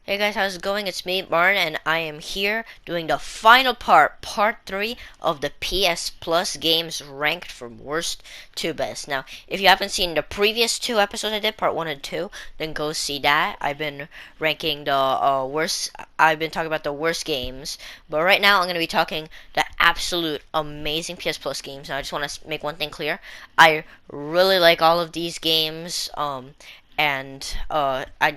Hey guys, how's it going? It's me, Martin, and I am here doing the final part 3 of the PS Plus games ranked from worst to best. Now, if you haven't seen the previous two episodes I did, part 1 and 2, then go see that. I've been ranking the I've been talking about the worst games, but right now I'm going to be talking the absolute amazing PS Plus games. Now, I just want to make one thing clear. I really like all of these games, and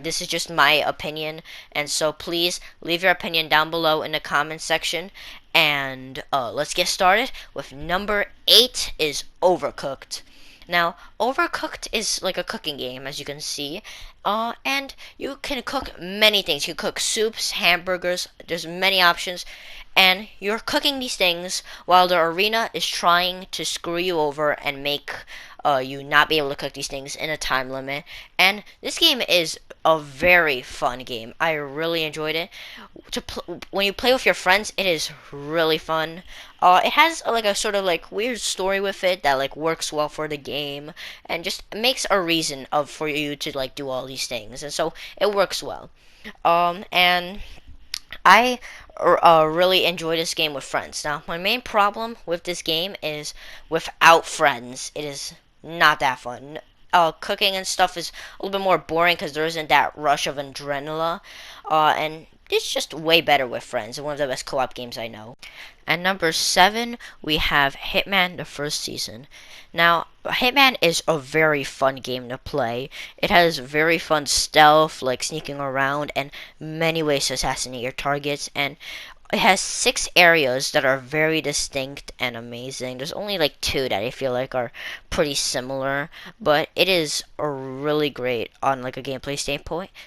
this is just my opinion, and so please leave your opinion down below in the comments section, and let's get started with number 8 is Overcooked. Now, Overcooked is like a cooking game, as you can see, and you can cook many things. You cook soups, hamburgers, there's many options, and you're cooking these things while the arena is trying to screw you over and make you not be able to cook these things in a time limit. And this game is a very fun game. I really enjoyed it. When you play with your friends, it is really fun. It has like a sort of like weird story with it that like works well for the game and just makes a reason of for you to like do all these things, and so it works well. And I really enjoy this game with friends. Now, my main problem with this game is without friends, it is not that fun. Cooking and stuff is a little bit more boring because there isn't that rush of adrenaline. And it's just way better with friends. One of the best co-op games I know. And number 7, we have Hitman the first season. Now, Hitman is a very fun game to play. It has very fun stealth, like sneaking around, and many ways to assassinate your targets. And it has 6 areas that are very distinct and amazing. There's only like 2 that I feel like are pretty similar, but it is a really great on like a gameplay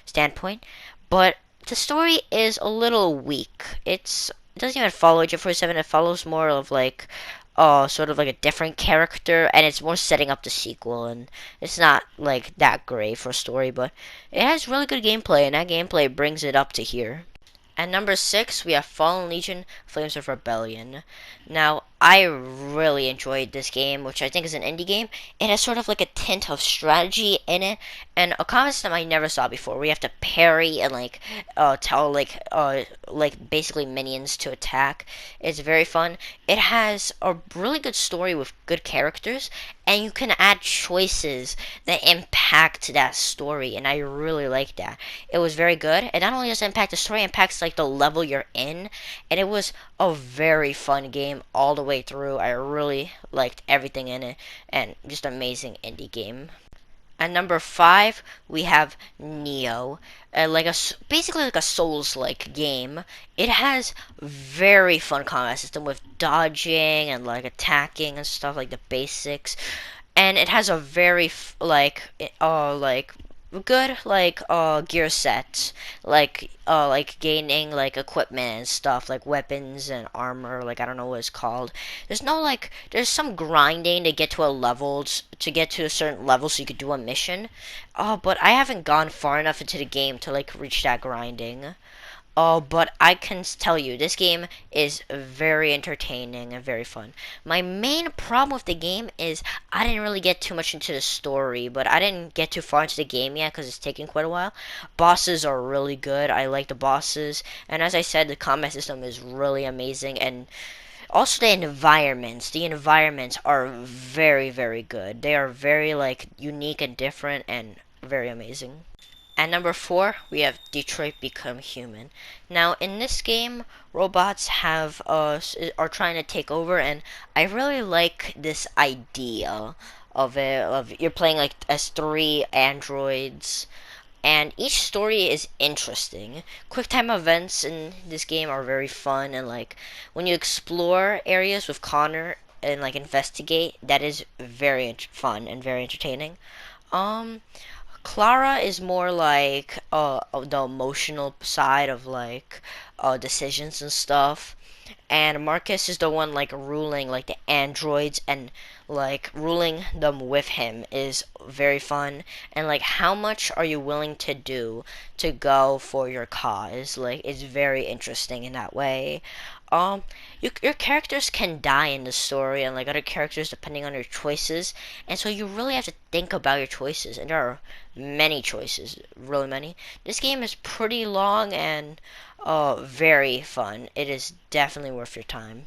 standpoint. But the story is a little weak. It doesn't even follow Agent 47. It follows more of like sort of like a different character, and it's more setting up the sequel, and it's not like that great for a story, but it has really good gameplay, and that gameplay brings it up to here. At number 6, we have Fallen Legion, Flames of Rebellion. Now, I really enjoyed this game, which I think is an indie game. It has sort of like a tint of strategy in it, and a combat system I never saw before, where you have to parry and like tell like basically minions to attack. It's very fun. It has a really good story with good characters, and you can add choices that impact that story, and I really like that. It was very good. It not only does it impact the story, it impacts like the level you're in, and it was a very fun game all the way through. I really liked everything in it, and just amazing indie game. At number 5, we have Neo, basically like a Souls-like game. It has very fun combat system with dodging and like attacking and stuff like the basics, and it has a very like good gear set, like gaining like equipment and stuff like weapons and armor, like I don't know what it's called. There's some grinding to get to to get to a certain level so you could do a mission, but I haven't gone far enough into the game to like reach that grinding. But I can tell you, this game is very entertaining and very fun. My main problem with the game is I didn't really get too much into the story, but I didn't get too far into the game yet because it's taking quite a while. Bosses are really good. I like the bosses, and as I said, the combat system is really amazing, and also the environments. The environments are very, very good. They are very like unique and different and very amazing. At number 4, we have Detroit Become Human. Now, in this game, robots are trying to take over, and I really like this idea of it. Of you're playing like as 3 androids, and each story is interesting. QuickTime events in this game are very fun, and like when you explore areas with Connor and like investigate, that is very fun and very entertaining. Um, Clara is more like the emotional side of like decisions and stuff, and Marcus is the one like ruling like the androids, and like ruling them with him is very fun, and like how much are you willing to do to go for your cause, like it's very interesting in that way. Um, your characters can die in the story, and like other characters depending on your choices, and so you really have to think about your choices. And there are many choices, really many. This game is pretty long and very fun. It is definitely worth your time.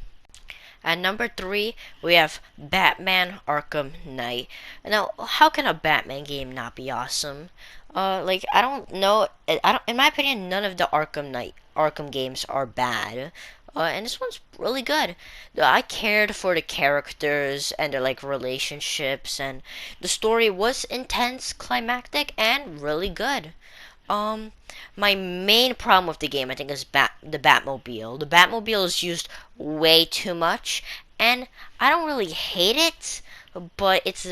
At number three, we have Batman Arkham Knight. Now, how can a Batman game not be awesome? Like I don't know. I don't. In my opinion, none of the Arkham games are bad. And this one's really good. I cared for the characters and their like relationships, and the story was intense, climactic, and really good. Um, my main problem with the game, I think, is the Batmobile. The Batmobile is used way too much, and I don't really hate it, but it's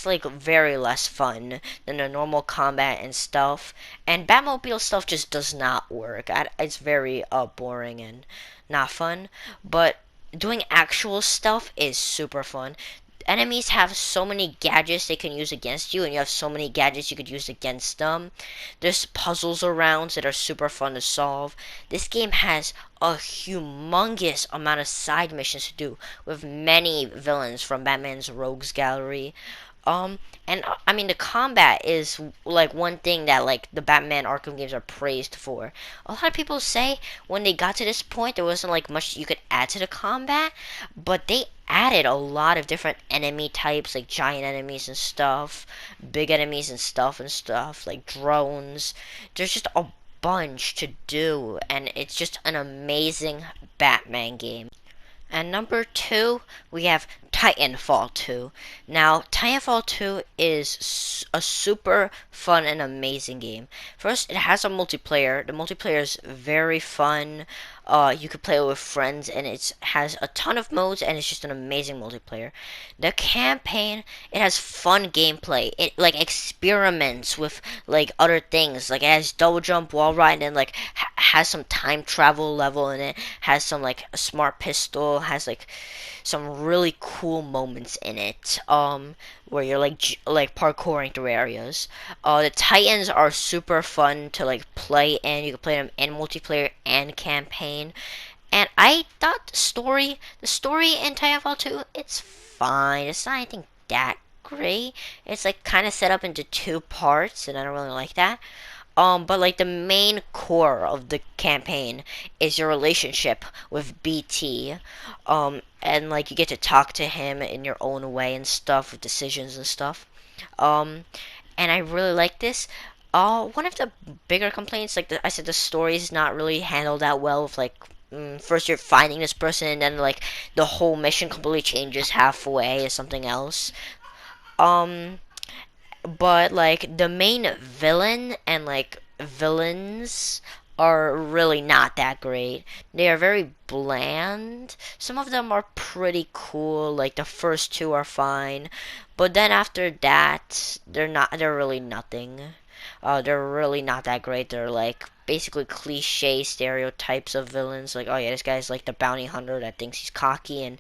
like very less fun than the normal combat and stuff. And Batmobile stuff just does not work. It's very boring and not fun. But doing actual stuff is super fun. Enemies have so many gadgets they can use against you, and you have so many gadgets you could use against them. There's puzzles around that are super fun to solve. This game has a humongous amount of side missions to do with many villains from Batman's Rogues Gallery. And I mean the combat is like one thing that like the Batman Arkham games are praised for. A lot of people say when they got to this point there wasn't like much you could add to the combat, but they added a lot of different enemy types, like giant enemies and stuff, big enemies and stuff, like drones. There's just a bunch to do, and it's just an amazing Batman game. And number two, we have Titanfall 2. Now, Titanfall 2 is a super fun and amazing game. First, it has a multiplayer. The multiplayer is very fun. You could play it with friends, and it has a ton of modes, and it's just an amazing multiplayer. The campaign, it has fun gameplay. It like experiments with like other things. Like it has double jump, wall ride, and like has some time travel level in it. Has some like a smart pistol. Has like some really cool moments in it. Where you're like parkouring through areas. The Titans are super fun to like play, and you can play them in multiplayer and campaign. And I thought the story in Titanfall 2, it's fine. It's not anything that great. It's like kind of set up into two parts, and I don't really like that. But like the main core of the campaign is your relationship with BT. And like you get to talk to him in your own way and stuff with decisions and stuff. Um, and I really like this. One of the bigger complaints, like I said, the story is not really handled that well. With like, first you're finding this person, and then like the whole mission completely changes halfway or something else. Um, but like the main villain and like villains are really not that great. They are very bland. Some of them are pretty cool, like the first two are fine, but then after that they're really nothing. They're really not that great. They're like basically cliche stereotypes of villains, like, oh yeah, this guy's like the bounty hunter that thinks he's cocky, and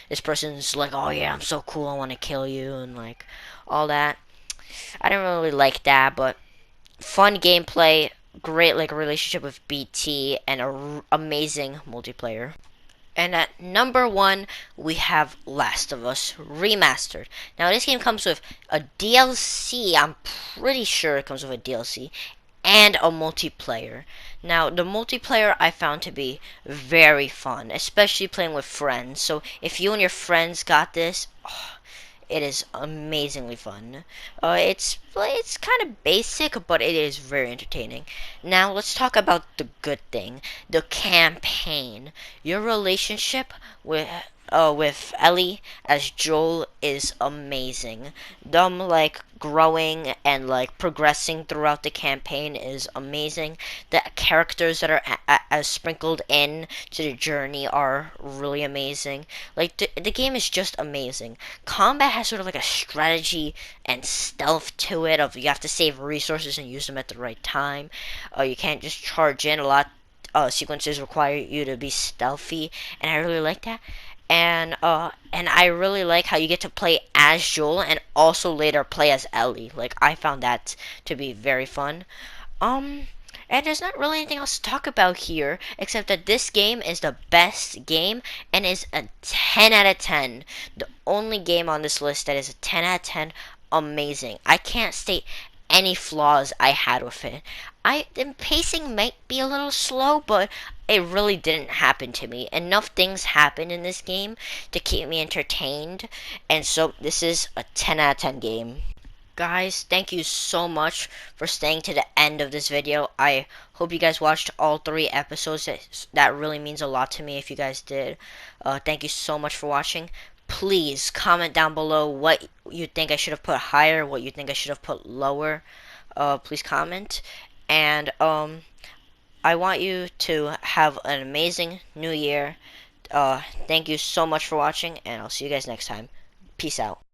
this person's like, oh yeah, I'm so cool, I want to kill you, and like all that. I don't really like that, but fun gameplay, great like relationship with BT, and amazing multiplayer. And at number one, we have Last of Us Remastered. Now, this game comes with a DLC. I'm pretty sure it comes with a DLC and a multiplayer. Now, the multiplayer I found to be very fun, especially playing with friends. So, if you and your friends got this, oh, it is amazingly fun. It's kind of basic, but it is very entertaining. Now let's talk about the good thing, the campaign. Your relationship with Ellie as Joel is amazing. Them like growing and like progressing throughout the campaign is amazing. The characters that are sprinkled in to the journey are really amazing. Like the game is just amazing. Combat has sort of like a strategy and stealth to it. Of you have to save resources and use them at the right time. You can't just charge in. A lot sequences require you to be stealthy, and I really like that. And I really like how you get to play as Joel and also later play as Ellie. Like I found that to be very fun. Um And there's not really anything else to talk about here except that this game is the best game and is a 10 out of 10. The only game on this list that is a 10 out of 10. Amazing. I can't state any flaws I had with it. The pacing might be a little slow, but it really didn't happen to me. Enough things happened in this game to keep me entertained, and so this is a 10 out of 10 game. Guys, thank you so much for staying to the end of this video. I hope you guys watched all 3 episodes. That really means a lot to me if you guys did. Thank you so much for watching. Please comment down below what you think I should have put higher, what you think I should have put lower. Please comment. And I want you to have an amazing new year. Thank you so much for watching, and I'll see you guys next time. Peace out.